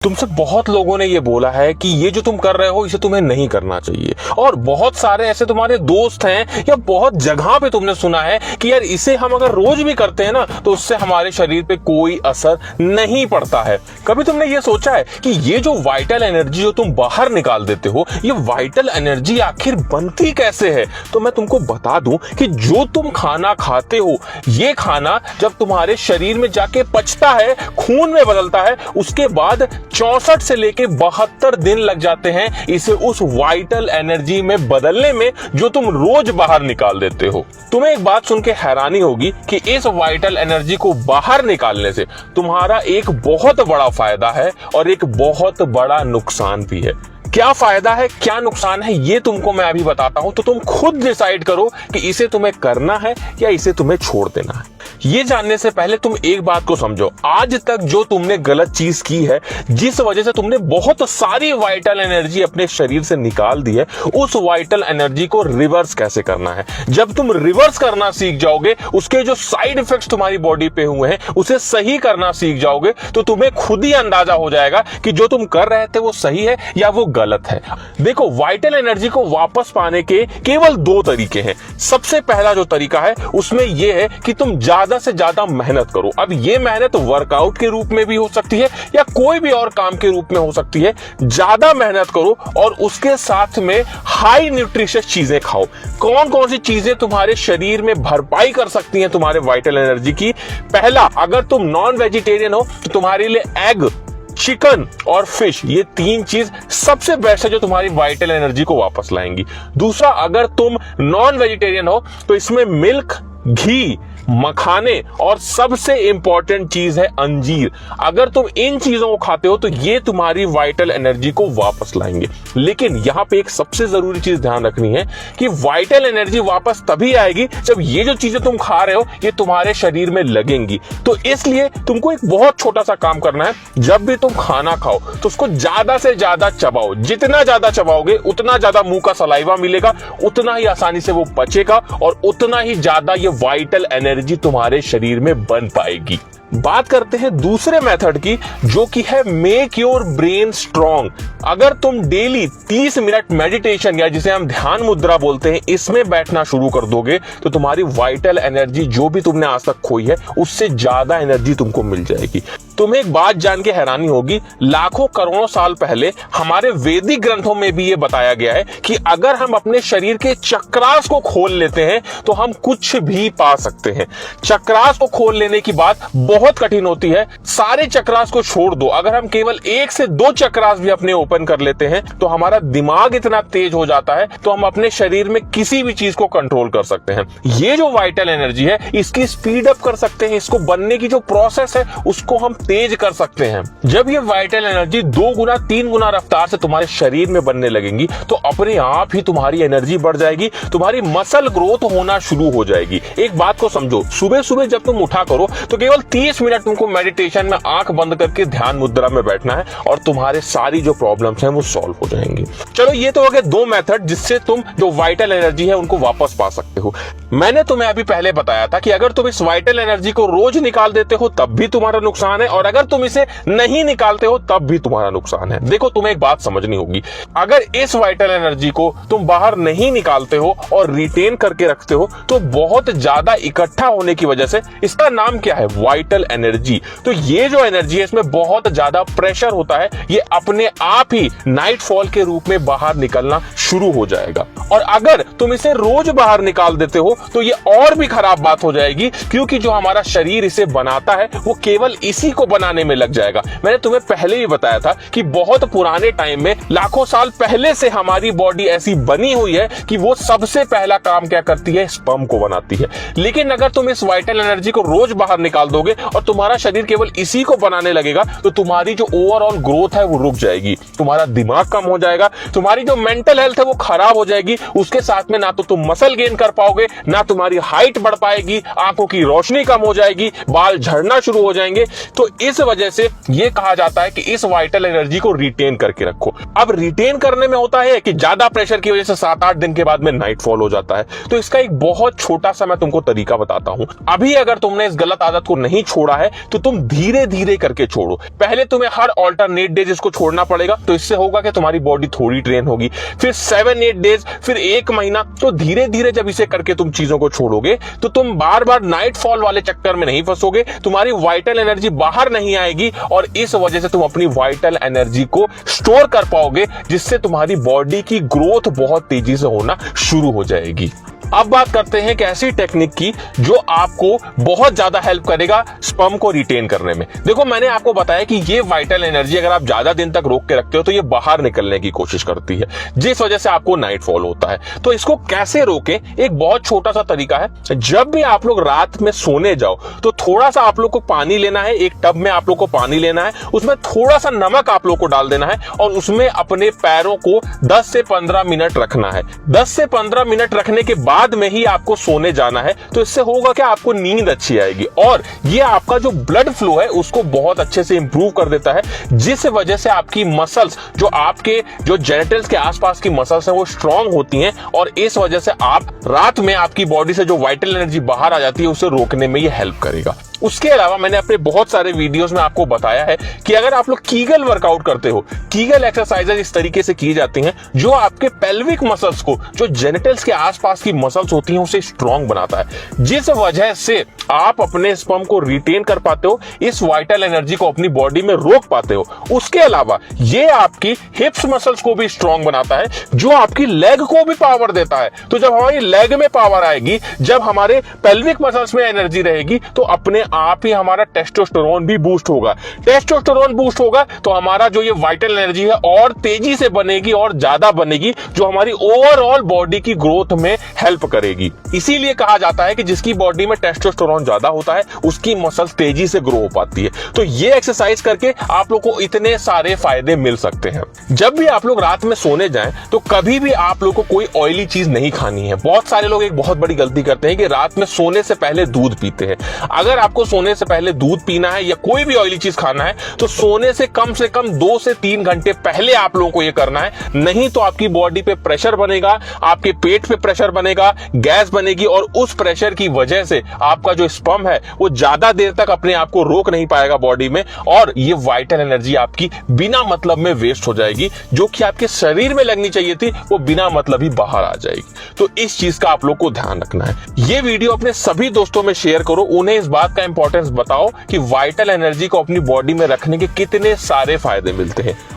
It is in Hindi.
तुमसे बहुत लोगों ने ये बोला है कि ये जो तुम कर रहे हो इसे तुम्हें नहीं करना चाहिए, और बहुत सारे ऐसे तुम्हारे दोस्त हैं या बहुत जगह पे तुमने सुना है कि यार इसे हम अगर रोज भी करते हैं ना तो उससे हमारे शरीर पे कोई असर नहीं पड़ता है। कभी तुमने ये सोचा है कि ये जो वाइटल एनर्जी जो तुम बाहर निकाल देते हो, ये वाइटल एनर्जी आखिर बनती कैसे है? तो मैं तुमको बता दूं कि जो तुम खाना खाते हो, ये खाना जब तुम्हारे शरीर में जाके पचता है, खून में बदलता है, उसके बाद 64 से लेके 72 दिन लग जाते हैं इसे उस वाइटल एनर्जी में बदलने में जो तुम रोज बाहर निकाल देते हो। तुम्हें एक बात सुन के हैरानी होगी कि इस वाइटल एनर्जी को बाहर निकालने से तुम्हारा एक बहुत बड़ा फायदा है और एक बहुत बड़ा नुकसान भी है। क्या फायदा है, क्या नुकसान है, ये तुमको मैं अभी बताता हूं, तो तुम खुद डिसाइड करो कि इसे तुम्हें करना है या इसे तुम्हें छोड़ देना है। ये जानने से पहले तुम एक बात को समझो, आज तक जो तुमने गलत चीज की है, जिस वजह से तुमने बहुत सारी वाइटल एनर्जी अपने शरीर से निकाल दी है, उस वाइटल एनर्जी को रिवर्स कैसे करना है। जब तुम रिवर्स करना सीख जाओगे, उसके जो साइड इफेक्ट्स तुम्हारी बॉडी पे हुए हैं उसे सही करना सीख जाओगे, तो तुम्हें खुद ही अंदाजा हो जाएगा कि जो तुम कर रहे थे वो सही है या वो गलत है। देखो, वाइटल एनर्जी को वापस पाने के केवल 2 तरीके हैं। सबसे पहला जो तरीका है उसमें यह है कि तुम ज्यादा से ज्यादा मेहनत करो। अब ये मेहनत वर्कआउट के रूप में भी हो सकती है या कोई भी और काम के रूप में हो सकती है। ज्यादा मेहनत करो और उसके साथ में हाई न्यूट्रिशियस चीजें खाओ। कौन कौन सी चीजें तुम्हारे शरीर में भरपाई कर सकती हैं तुम्हारे वाइटल एनर्जी की? पहला, अगर तुम नॉन वेजिटेरियन हो तो तुम्हारे लिए एग, चिकन और फिश, ये 3 चीज सबसे बेस्ट है जो तुम्हारी वाइटल एनर्जी को वापस लाएंगी। दूसरा, अगर तुम नॉन वेजिटेरियन हो तो इसमें मिल्क, घी, मखाने और सबसे इंपॉर्टेंट चीज है अंजीर। अगर तुम इन चीजों को खाते हो तो ये तुम्हारी वाइटल एनर्जी को वापस लाएंगे। लेकिन यहां पे एक सबसे जरूरी चीज ध्यान रखनी है कि वाइटल एनर्जी वापस तभी आएगी जब ये जो चीजें तुम खा रहे हो ये तुम्हारे शरीर में लगेंगी। तो इसलिए तुमको एक बहुत छोटा सा काम करना है, जब भी तुम खाना खाओ तो उसको ज्यादा से ज्यादा चबाओ। जितना ज्यादा चबाओगे उतना ज्यादा मुंह का सलाइवा मिलेगा, उतना ही आसानी से वो पचेगा और उतना ही ज्यादा ये वाइटल एनर्जी तुम्हारे शरीर में बन पाएगी। बात करते हैं दूसरे मेथड की, जो कि है मेक योर ब्रेन स्ट्रॉन्ग। अगर तुम डेली 30 मिनट मेडिटेशन या जिसे हम ध्यान मुद्रा बोलते हैं, इसमें बैठना शुरू कर दोगे तो तुम्हारी वाइटल एनर्जी जो भी तुमने आज तक खोई है उससे ज्यादा एनर्जी तुमको मिल जाएगी। तुम्हें एक बात जान के हैरानी होगी, लाखों करोड़ों साल पहले हमारे वैदिक ग्रंथों में भी ये बताया गया है कि अगर हम अपने शरीर के चक्रास को खोल लेते हैं तो हम कुछ भी पा सकते हैं। चक्रास को खोल लेने की बात बहुत कठिन होती है। सारे चक्रास को छोड़ दो, अगर हम केवल 1 से 2 चक्रास भी अपने ओपन कर लेते हैं तो हमारा दिमाग इतना तेज हो जाता है तो हम अपने शरीर में किसी भी चीज को कंट्रोल कर सकते हैं। ये जो वाइटल एनर्जी है इसकी स्पीड अप कर सकते हैं, इसको बनने की जो प्रोसेस है उसको हम तेज कर सकते हैं। जब ये वाइटल एनर्जी 2 गुना 3 गुना रफ्तार से तुम्हारे शरीर में बनने लगेंगी तो अपने आप ही तुम्हारी एनर्जी बढ़ जाएगी, तुम्हारी मसल ग्रोथ होना शुरू हो जाएगी। एक बात को समझो, सुबह सुबह जब तुम उठा करो तो केवल 30 मिनट तुमको मेडिटेशन में आंख बंद करके ध्यान मुद्रा में बैठना है और तुम्हारे सारी जो प्रॉब्लम्स हैं वो सॉल्व हो जाएंगी। चलो, ये तो हो गए 2 मेथड जिससे तुम जो वाइटल एनर्जी है उनको वापस पा सकते हो। मैंने तुम्हें अभी पहले बताया था कि अगर तुम इस वाइटल एनर्जी को रोज निकाल देते हो तब भी तुम्हारा नुकसान है, और अगर तुम इसे नहीं निकालते हो तब भी तुम्हारा नुकसान है। देखो, तुम्हें एक बात समझनी होगी, अगर इस वाइटल एनर्जी को तुम बाहर नहीं निकालते हो और रिटेन करके रखते हो तो बहुत ज्यादा इकट्ठा होने की वजह से इसका नाम क्या है? Vital energy. तो ये जो एनर्जी है इसमें बहुत ज्यादा प्रेशर होता है, ये अपने आप ही नाइट फॉल के रूप में बाहर निकलना शुरू हो जाएगा। और अगर तुम इसे रोज बाहर निकाल देते हो तो ये और भी खराब बात हो जाएगी, क्योंकि जो हमारा शरीर इसे बनाता है वो केवल इसी को बनाने में लग जाएगा। मैंने तुम्हें पहले ही बताया था कि बहुत पुराने टाइम में, लाखों साल पहले से हमारी बॉडी ऐसी बनी हुई है कि वो सबसे पहला काम क्या करती है? स्पर्म को बनाती है। लेकिन अगर तुम इस वाइटल एनर्जी को रोज बाहर निकाल दोगे और तुम्हारा शरीर केवल इसी को बनाने लगेगा तो तुम्हारी जो ओवरऑल ग्रोथ है वो रुक जाएगी, तुम्हारा दिमाग कम हो जाएगा, तुम्हारी जो मेंटल हेल्थ है वो खराब हो जाएगी। उसके साथ में ना तो तुम मसल गेन कर पाओगे, ना तुम्हारी हाइट बढ़ पाएगी, आंखों की रोशनी कम हो जाएगी, बाल झड़ना शुरू हो जाएंगे। तो इस वजह से ये कहा जाता है कि इस वाइटल एनर्जी को रिटेन करके रखो। अब रिटेन करने में होता है कि ज्यादा प्रेशर की वजह से 7-8 दिन के बाद में नाइट फॉल हो जाता है। तो इसका एक बहुत छोटा सा मैं तुमको तरीका बताता हूं। अभी अगर तुमने इस गलत आदत को नहीं छोड़ा है तो तुम धीरे धीरे करके छोड़ो। पहले तुम्हें हर ऑल्टरनेट डेज इसको छोड़ना पड़ेगा, तो इससे होगा कि तुम्हारी बॉडी थोड़ी ट्रेन होगी। फिर 7-8 डेज, फिर 1 महीना। तो धीरे धीरे जब इसे करके तुम चीजों को छोड़ोगे तो तुम बार बार नाइट फॉल वाले चक्कर में नहीं फंसोगे, तुम्हारी वाइटल एनर्जी बाहर नहीं आएगी और इस वजह से तुम अपनी वाइटल एनर्जी को स्टोर कर पाओगे, जिससे तुम्हारी बॉडी की ग्रोथ बहुत तेजी से होना शुरू हो जाएगी। अब बात करते हैं एक ऐसी टेक्निक की जो आपको बहुत ज्यादा हेल्प करेगा स्पर्म को रिटेन करने में। देखो, मैंने आपको बताया कि ये वाइटल एनर्जी अगर आप ज्यादा दिन तक रोक के रखते हो तो ये बाहर निकलने की कोशिश करती है, जिस वजह से आपको नाइट फॉल होता है। तो इसको कैसे रोके, एक बहुत छोटा सा तरीका है। जब भी आप लोग रात में सोने जाओ तो थोड़ा सा आप लोग को पानी लेना है, एक टब में आप लोग को पानी लेना है, उसमें थोड़ा सा नमक आप लोग को डाल देना है और उसमें अपने पैरों को 10 से 15 मिनट रखना है। 10 से 15 मिनट रखने के बाद में ही आपको सोने जाना है। तो इससे होगा कि आपको नींद अच्छी आएगी और ये आपका जो ब्लड फ्लो है उसको बहुत अच्छे से इंप्रूव कर देता है, जिस वजह से आपकी मसल्स, जो आपके जो जेनिटल्स के आसपास की मसल्स हैं, वो स्ट्रांग होती हैं और इस वजह से आप रात में आपकी बॉडी से जो वाइटल एनर्जी बाहर आ जाती है उसे रोकने में ये हेल्प करेगा। उसके अलावा मैंने अपने बहुत सारे वीडियोस में आपको बताया है कि अगर आप लोग कीगल वर्कआउट करते हो, कीगल एक्सरसाइजेज इस तरीके से की जाती हैं जो आपके पेल्विक मसल्स को, जो जेनिटल्स के आसपास की मसल्स होती हैं, उसे स्ट्रांग बनाता है, जिस वजह से आप अपने स्पर्म को रिटेन कर पाते हो, इस वाइटल एनर्जी को अपनी बॉडी में रोक पाते हो। उसके अलावा ये आपकी हिप्स मसल्स को भी स्ट्रांग बनाता है, जो आपकी लेग को भी पावर देता है। तो जब हमारी लेग में पावर आएगी, जब हमारे पेल्विक मसल्स में एनर्जी रहेगी, तो अपने आप ही हमारा टेस्टोस्टेरोन भी बूस्ट होगा। टेस्टोस्टेरोन बूस्ट होगा तो हमारा जो ये वाइटल एनर्जी है और तेजी से बनेगी और ज्यादा बनेगी, जो हमारी ओवरऑल बॉडी की ग्रोथ में हेल्प करेगी। इसीलिए कहा जाता है कि जिसकी बॉडी में टेस्टोस्टेरोन ज्यादा होता है उसकी मसल्स तेजी से ग्रो हो पाती है। तो ये एक्सरसाइज करके आप लोग को इतने सारे फायदे मिल सकते हैं। जब भी आप लोग रात में सोने जाएं तो कभी भी आप लोग को कोई ऑयली चीज नहीं खानी है। बहुत सारे लोग एक बहुत बड़ी गलती करते हैं कि रात में सोने से पहले दूध पीते हैं। अगर आपको सोने से पहले दूध पीना है या कोई भी ऑयली चीज खाना है तो सोने से कम 2 से 3 घंटे पहले आप लोगों को यह करना है, नहीं तो आपकी बॉडी पे प्रेशर बनेगा, आपके पेट पे प्रेशर बनेगा, गैस बनेगी और उस प्रेशर की वजह से आपका जो स्पर्म है वो ज्यादा देर तक अपने आप को रोक नहीं पाएगा बॉडी में और ये वाइटल एनर्जी आपकी बिना मतलब में वेस्ट हो जाएगी, जो कि आपके शरीर में लगनी चाहिए थी वो बिना मतलब ही बाहर आ जाएगी। तो इस चीज का आप लोग को ध्यान रखना है। ये वीडियो अपने सभी दोस्तों में शेयर करो, उन्हें इस बात का इंपॉर्टेंस बताओ कि वाइटल एनर्जी को अपनी बॉडी में रखने के कितने सारे फायदे मिलते हैं।